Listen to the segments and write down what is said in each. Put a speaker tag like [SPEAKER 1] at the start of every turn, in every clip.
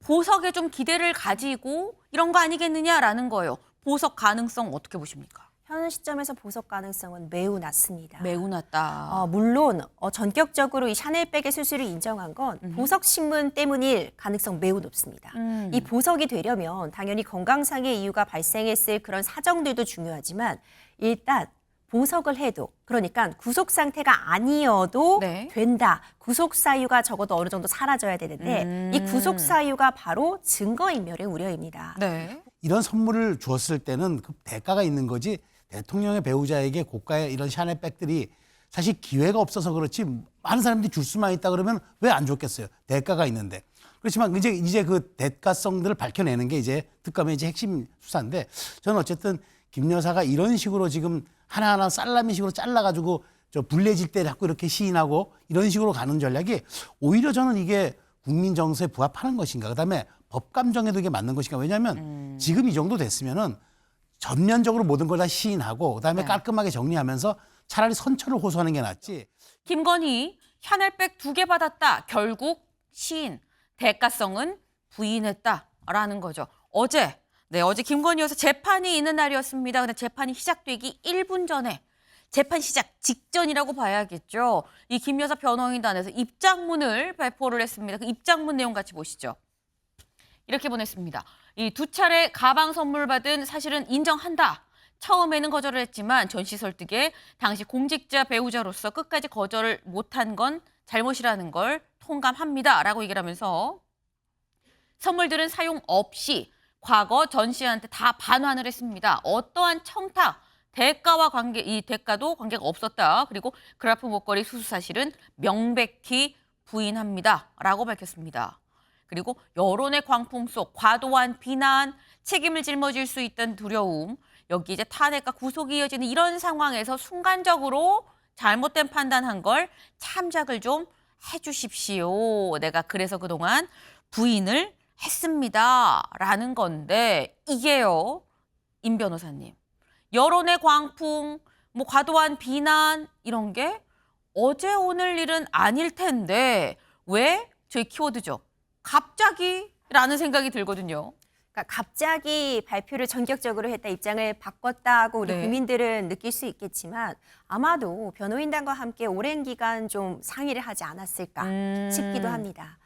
[SPEAKER 1] 보석에 좀 기대를 가지고 이런 거 아니겠느냐라는 거예요. 보석 가능성 어떻게 보십니까?
[SPEAKER 2] 현 시점에서 보석 가능성은 매우 낮습니다.
[SPEAKER 1] 매우 낮다.
[SPEAKER 2] 물론 전격적으로 이 샤넬백의 수수를 인정한 건 보석 신문 때문일 가능성 매우 높습니다. 이 보석이 되려면 당연히 건강상의 이유가 발생했을 그런 사정들도 중요하지만 일단 보석을 해도 그러니까 구속 상태가 아니어도
[SPEAKER 1] 네.
[SPEAKER 2] 된다. 구속 사유가 적어도 어느 정도 사라져야 되는데 이 구속 사유가 바로 증거인멸의 우려입니다.
[SPEAKER 1] 네.
[SPEAKER 3] 이런 선물을 주었을 때는 그 대가가 있는 거지 대통령의 배우자에게 고가의 이런 샤넬백들이 사실 기회가 없어서 그렇지 많은 사람들이 줄 수만 있다 그러면 왜 안 줬겠어요. 대가가 있는데. 그렇지만 이제 그 대가성들을 밝혀내는 게 이제 특검의 이제 핵심 수사인데 저는 어쨌든 김 여사가 이런 식으로 지금 하나하나 살라미식으로 잘라가지고 저 불리해질 때 자꾸 이렇게 시인하고 이런 식으로 가는 전략이 오히려 저는 이게 국민 정서에 부합하는 것인가. 그다음에 법 감정에도 이게 맞는 것인가. 왜냐하면 지금 이 정도 됐으면은 전면적으로 모든 걸 다 시인하고 그다음에
[SPEAKER 1] 네.
[SPEAKER 3] 깔끔하게 정리하면서 차라리 선처를 호소하는 게 낫지.
[SPEAKER 1] 김건희 샤넬백 2개 받았다. 결국 시인. 대가성은 부인했다라는 거죠. 어제 김건희 여사 재판이 있는 날이었습니다. 근데 재판이 시작되기 1분 전에 재판 시작 직전이라고 봐야겠죠. 이 김 여사 변호인단에서 입장문을 발표를 했습니다. 그 입장문 내용 같이 보시죠. 이렇게 보냈습니다. 이 2차례 가방 선물 받은 사실은 인정한다. 처음에는 거절을 했지만 전시 설득에 당시 공직자 배우자로서 끝까지 거절을 못한 건 잘못이라는 걸 통감합니다. 라고 얘기를 하면서 선물들은 사용 없이 과거 전 씨한테 다 반환을 했습니다. 어떠한 청탁, 이 대가도 관계가 없었다. 그리고 그라프 목걸이 수수 사실은 명백히 부인합니다. 라고 밝혔습니다. 그리고 여론의 광풍 속 과도한 비난, 책임을 짊어질 수 있다는 두려움, 여기 이제 탄핵과 구속이 이어지는 이런 상황에서 순간적으로 잘못된 판단한 걸 참작을 좀 해주십시오. 내가 그래서 그동안 부인을 했습니다. 라는 건데 이게요. 임 변호사님. 여론의 광풍, 뭐 과도한 비난 이런 게 어제 오늘 일은 아닐 텐데 왜? 저희 키워드죠. 갑자기 라는 생각이 들거든요.
[SPEAKER 2] 그러니까 갑자기 발표를 전격적으로 했다, 입장을 바꿨다고 우리
[SPEAKER 1] 네.
[SPEAKER 2] 국민들은 느낄 수 있겠지만 아마도 변호인단과 함께 오랜 기간 좀 상의를 하지 않았을까 싶기도 합니다.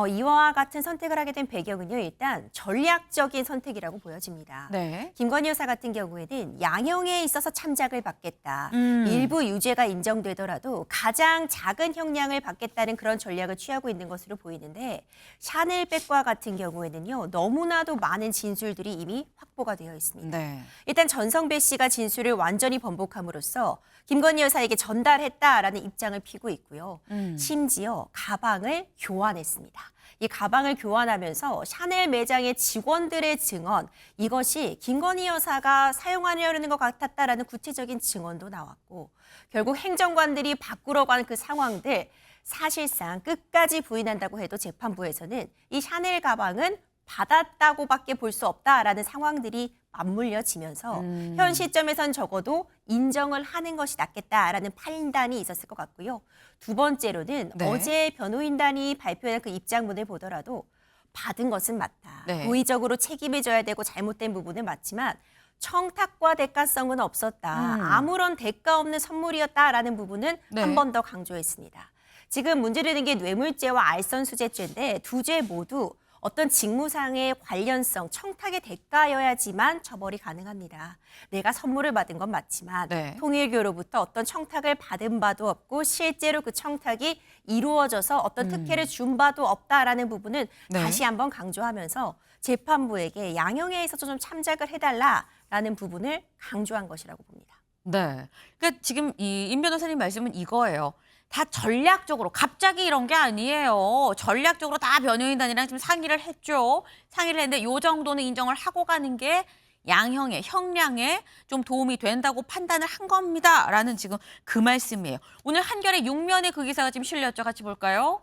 [SPEAKER 2] 이와 같은 선택을 하게 된 배경은요, 일단 전략적인 선택이라고 보여집니다.
[SPEAKER 1] 네.
[SPEAKER 2] 김건희 여사 같은 경우에는 양형에 있어서 참작을 받겠다.
[SPEAKER 1] 음.
[SPEAKER 2] 일부 유죄가 인정되더라도 가장 작은 형량을 받겠다는 그런 전략을 취하고 있는 것으로 보이는데 샤넬백과 같은 경우에는요, 너무나도 많은 진술들이 이미 확보가 되어 있습니다.
[SPEAKER 1] 네.
[SPEAKER 2] 일단 전성배 씨가 진술을 완전히 번복함으로써 김건희 여사에게 전달했다라는 입장을 피고 있고요. 심지어 가방을 교환했습니다. 이 가방을 교환하면서 샤넬 매장의 직원들의 증언, 이것이 김건희 여사가 사용하려는 것 같았다라는 구체적인 증언도 나왔고 결국 행정관들이 바꾸러 간 그 상황들 사실상 끝까지 부인한다고 해도 재판부에서는 이 샤넬 가방은 받았다고밖에 볼 수 없다라는 상황들이 맞물려지면서 현 시점에선 적어도 인정을 하는 것이 낫겠다라는 판단이 있었을 것 같고요. 두 번째로는
[SPEAKER 1] 네.
[SPEAKER 2] 어제 변호인단이 발표한 그 입장문을 보더라도 받은 것은 맞다.
[SPEAKER 1] 네.
[SPEAKER 2] 도의적으로 책임을 져야 되고 잘못된 부분은 맞지만 청탁과 대가성은 없었다. 아무런 대가 없는 선물이었다라는 부분은
[SPEAKER 1] 네.
[SPEAKER 2] 한 번 더 강조했습니다. 지금 문제되는 게 뇌물죄와 알선수재죄인데 두 죄 모두 어떤 직무상의 관련성, 청탁의 대가여야지만 처벌이 가능합니다. 내가 선물을 받은 건 맞지만
[SPEAKER 1] 네.
[SPEAKER 2] 통일교로부터 어떤 청탁을 받은 바도 없고 실제로 그 청탁이 이루어져서 어떤 특혜를 준 바도 없다라는 부분은
[SPEAKER 1] 네.
[SPEAKER 2] 다시 한번 강조하면서 재판부에게 양형에 있어서 좀 참작을 해달라라는 부분을 강조한 것이라고 봅니다.
[SPEAKER 1] 네. 그러니까 지금 이 임 변호사님 말씀은 이거예요. 다 전략적으로 갑자기 이런 게 아니에요. 전략적으로 다 변호인단이랑 지금 상의를 했죠. 상의를 했는데 이 정도는 인정을 하고 가는 게 양형에 형량에 좀 도움이 된다고 판단을 한 겁니다라는 지금 그 말씀이에요. 오늘 한겨레 6면에 그 기사가 지금 실렸죠. 같이 볼까요?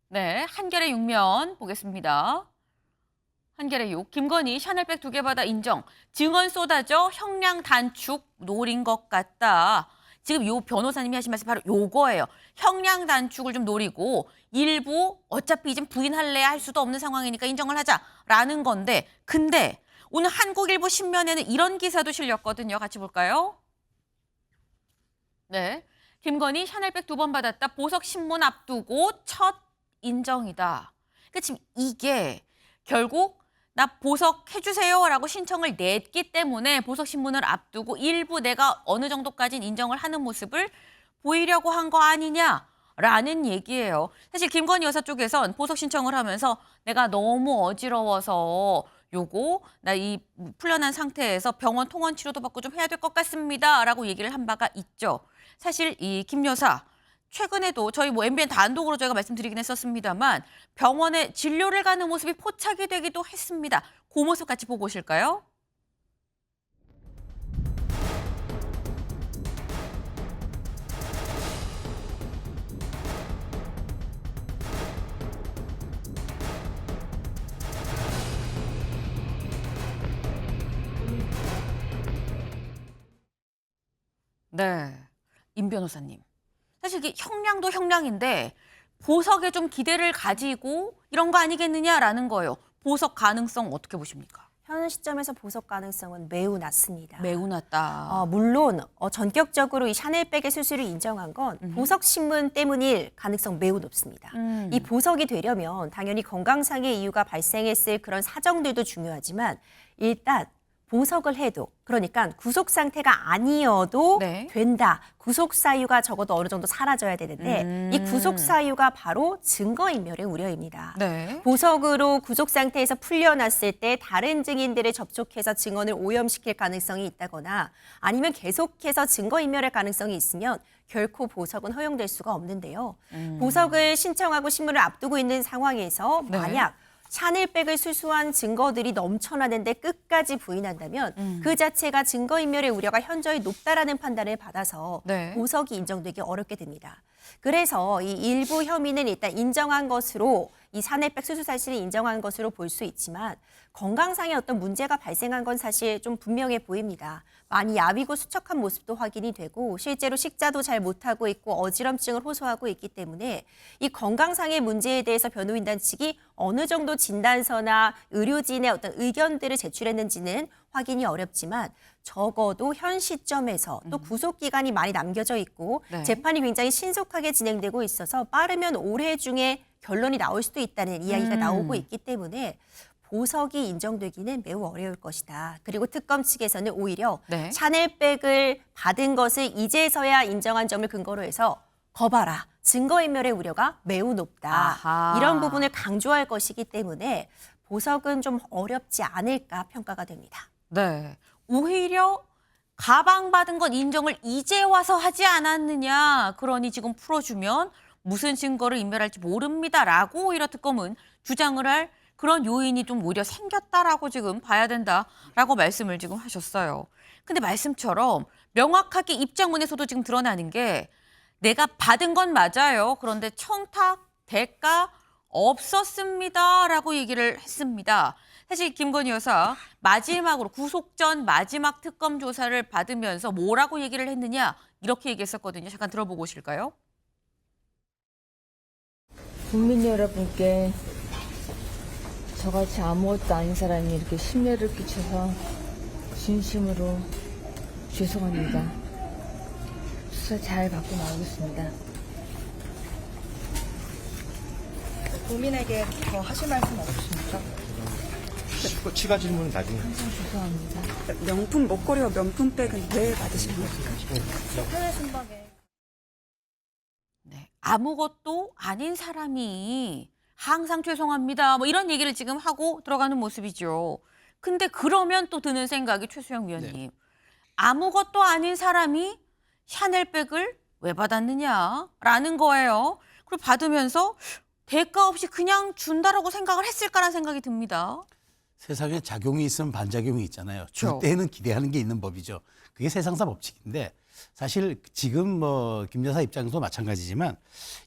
[SPEAKER 1] 네, 한겨레 6면 보겠습니다. 한겨레 6, 김건희 샤넬백 2개 받아 인정. 증언 쏟아져 형량 단축 노린 것 같다. 지금 요 변호사님이 하신 말씀 바로 요거예요. 형량 단축을 좀 노리고 일부 어차피 이제 부인할래 할 수도 없는 상황이니까 인정을 하자라는 건데 근데 오늘 한국일보 신문에는 이런 기사도 실렸거든요. 같이 볼까요? 네. 김건희 샤넬백 2번 받았다. 보석 신문 앞두고 첫 인정이다. 그러니까 지금 이게 결국 나 보석 해주세요라고 신청을 냈기 때문에 보석 신문을 앞두고 일부 내가 어느 정도까지는 인정을 하는 모습을 보이려고 한 거 아니냐라는 얘기예요. 사실 김건희 여사 쪽에선 보석 신청을 하면서 내가 너무 어지러워서 요거 나 이 풀려난 상태에서 병원 통원 치료도 받고 좀 해야 될 것 같습니다라고 얘기를 한 바가 있죠. 사실 이 김 여사 최근에도 저희 뭐 MBN 단독으로 저희가 말씀드리긴 했었습니다만 병원에 진료를 가는 모습이 포착이 되기도 했습니다. 그 모습 같이 보고 오실까요? 네, 임 변호사님. 사실 이게 형량도 형량인데 보석에 좀 기대를 가지고 이런 거 아니겠느냐라는 거예요. 보석 가능성 어떻게 보십니까?
[SPEAKER 2] 현 시점에서 보석 가능성은 매우 낮습니다.
[SPEAKER 1] 매우 낮다.
[SPEAKER 2] 물론 전격적으로 이 샤넬백의 수수를 인정한 건 보석 신문 때문일 가능성 매우 높습니다. 이 보석이 되려면 당연히 건강상의 이유가 발생했을 그런 사정들도 중요하지만 일단 보석을 해도 그러니까 구속 상태가 아니어도
[SPEAKER 1] 네.
[SPEAKER 2] 된다. 구속 사유가 적어도 어느 정도 사라져야 되는데 이 구속 사유가 바로 증거인멸의 우려입니다.
[SPEAKER 1] 네.
[SPEAKER 2] 보석으로 구속 상태에서 풀려났을 때 다른 증인들을 접촉해서 증언을 오염시킬 가능성이 있다거나 아니면 계속해서 증거인멸의 가능성이 있으면 결코 보석은 허용될 수가 없는데요. 보석을 신청하고 신문을 앞두고 있는 상황에서
[SPEAKER 1] 네.
[SPEAKER 2] 만약 샤넬백을 수수한 증거들이 넘쳐나는데 끝까지 부인한다면 그 자체가 증거인멸의 우려가 현저히 높다라는 판단을 받아서
[SPEAKER 1] 네.
[SPEAKER 2] 보석이 인정되기 어렵게 됩니다. 그래서 이 일부 혐의는 일단 인정한 것으로 이 샤넬백 수수 사실을 인정한 것으로 볼 수 있지만 건강상의 어떤 문제가 발생한 건 사실 좀 분명해 보입니다. 많이 야위고 수척한 모습도 확인이 되고 실제로 식사도 잘 못하고 있고 어지럼증을 호소하고 있기 때문에 이 건강상의 문제에 대해서 변호인단 측이 어느 정도 진단서나 의료진의 어떤 의견들을 제출했는지는 확인이 어렵지만 적어도 현 시점에서 또 구속 기간이 많이 남겨져 있고
[SPEAKER 1] 네.
[SPEAKER 2] 재판이 굉장히 신속하게 진행되고 있어서 빠르면 올해 중에 결론이 나올 수도 있다는 이야기가 나오고 있기 때문에 보석이 인정되기는 매우 어려울 것이다. 그리고 특검 측에서는 오히려
[SPEAKER 1] 네.
[SPEAKER 2] 샤넬백을 받은 것을 이제서야 인정한 점을 근거로 해서 거봐라. 증거인멸의 우려가 매우 높다.
[SPEAKER 1] 아하.
[SPEAKER 2] 이런 부분을 강조할 것이기 때문에 보석은 좀 어렵지 않을까 평가가 됩니다.
[SPEAKER 1] 네. 오히려 가방 받은 건 인정을 이제 와서 하지 않았느냐. 그러니 지금 풀어주면 무슨 증거를 인멸할지 모릅니다라고 오히려 특검은 주장을 할 그런 요인이 좀 오히려 생겼다라고 지금 봐야 된다라고 말씀을 지금 하셨어요. 근데 말씀처럼 명확하게 입장문에서도 지금 드러나는 게 내가 받은 건 맞아요. 그런데 청탁, 대가 없었습니다라고 얘기를 했습니다. 사실 김건희 여사 마지막으로 구속 전 마지막 특검 조사를 받으면서 뭐라고 얘기를 했느냐 이렇게 얘기했었거든요. 잠깐 들어보고 오실까요?
[SPEAKER 4] 국민 여러분께 저같이 아무것도 아닌 사람이 이렇게 심려를 끼쳐서 진심으로 죄송합니다. 수사 잘 받고 나오겠습니다.
[SPEAKER 5] 국민에게 더 하실 말씀 없으십니까?
[SPEAKER 6] 추가 질문은 나중에.
[SPEAKER 4] 죄송합니다.
[SPEAKER 5] 명품 목걸이와 명품백은 왜 받으신 겁니까?
[SPEAKER 4] 해외 순방에
[SPEAKER 1] 네, 아무것도 아닌 사람이 항상 죄송합니다. 뭐 이런 얘기를 지금 하고 들어가는 모습이죠. 근데 그러면 또 드는 생각이 최수영 위원님. 아무것도 아닌 사람이 샤넬백을 왜 받았느냐라는 거예요. 그리고 받으면서 대가 없이 그냥 준다라고 생각을 했을까라는 생각이 듭니다.
[SPEAKER 3] 세상에 작용이 있으면 반작용이 있잖아요. 줄
[SPEAKER 1] 그렇죠.
[SPEAKER 3] 때에는 기대하는 게 있는 법이죠. 그게 세상사 법칙인데 사실 지금 뭐 김 여사 입장도 마찬가지지만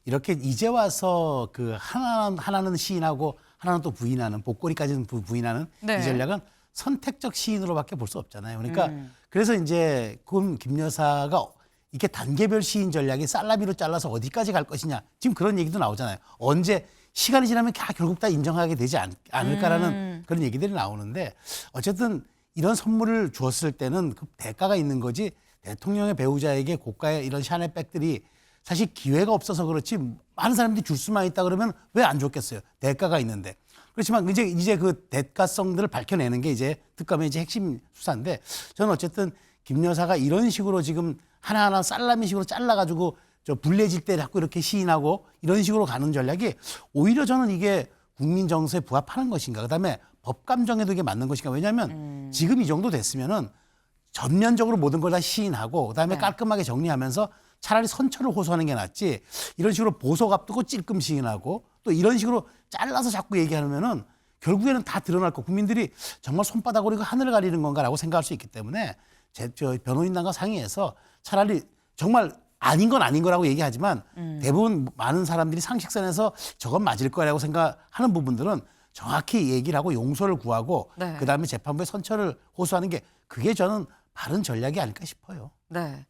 [SPEAKER 3] 이렇게 이제 와서 그 하나는 시인하고 하나는 또 부인하는 복고리까지는 부인하는
[SPEAKER 1] 네.
[SPEAKER 3] 이 전략은 선택적 시인으로밖에 볼 수 없잖아요. 그러니까 그래서 이제 김 여사가 이게 단계별 시인 전략이 살라미로 잘라서 어디까지 갈 것이냐. 지금 그런 얘기도 나오잖아요. 언제 시간이 지나면 결국 다 인정하게 되지 않을까라는 그런 얘기들이 나오는데 어쨌든 이런 선물을 주었을 때는 그 대가가 있는 거지 대통령의 배우자에게 고가의 이런 샤넬백들이 사실 기회가 없어서 그렇지 많은 사람들이 줄 수만 있다 그러면 왜 안 줬겠어요. 대가가 있는데. 그렇지만 이제 그 대가성들을 밝혀내는 게 이제 특검의 이제 핵심 수사인데 저는 어쨌든 김 여사가 이런 식으로 지금 하나하나 살라미식으로 잘라가지고 저 불리해질 때 자꾸 이렇게 시인하고 이런 식으로 가는 전략이 오히려 저는 이게 국민 정서에 부합하는 것인가. 그다음에 법 감정에도 이게 맞는 것인가. 왜냐하면 지금 이 정도 됐으면은 전면적으로 모든 걸 다 시인하고 그다음에 깔끔하게 정리하면서 차라리 선처를 호소하는 게 낫지 이런 식으로 보석 앞두고 찔끔 시인하고 또 이런 식으로 잘라서 자꾸 얘기하면은 결국에는 다 드러날 거 국민들이 정말 손바닥으로 이거 하늘을 가리는 건가라고 생각할 수 있기 때문에 저 변호인단과 상의해서 차라리 정말 아닌 건 아닌 거라고 얘기하지만 대부분 많은 사람들이 상식선에서 저건 맞을 거라고 생각하는 부분들은 정확히 얘기를 하고 용서를 구하고
[SPEAKER 1] 네.
[SPEAKER 3] 그다음에 재판부에 선처를 호소하는 게 그게 저는 바른 전략이 아닐까 싶어요.
[SPEAKER 1] 네.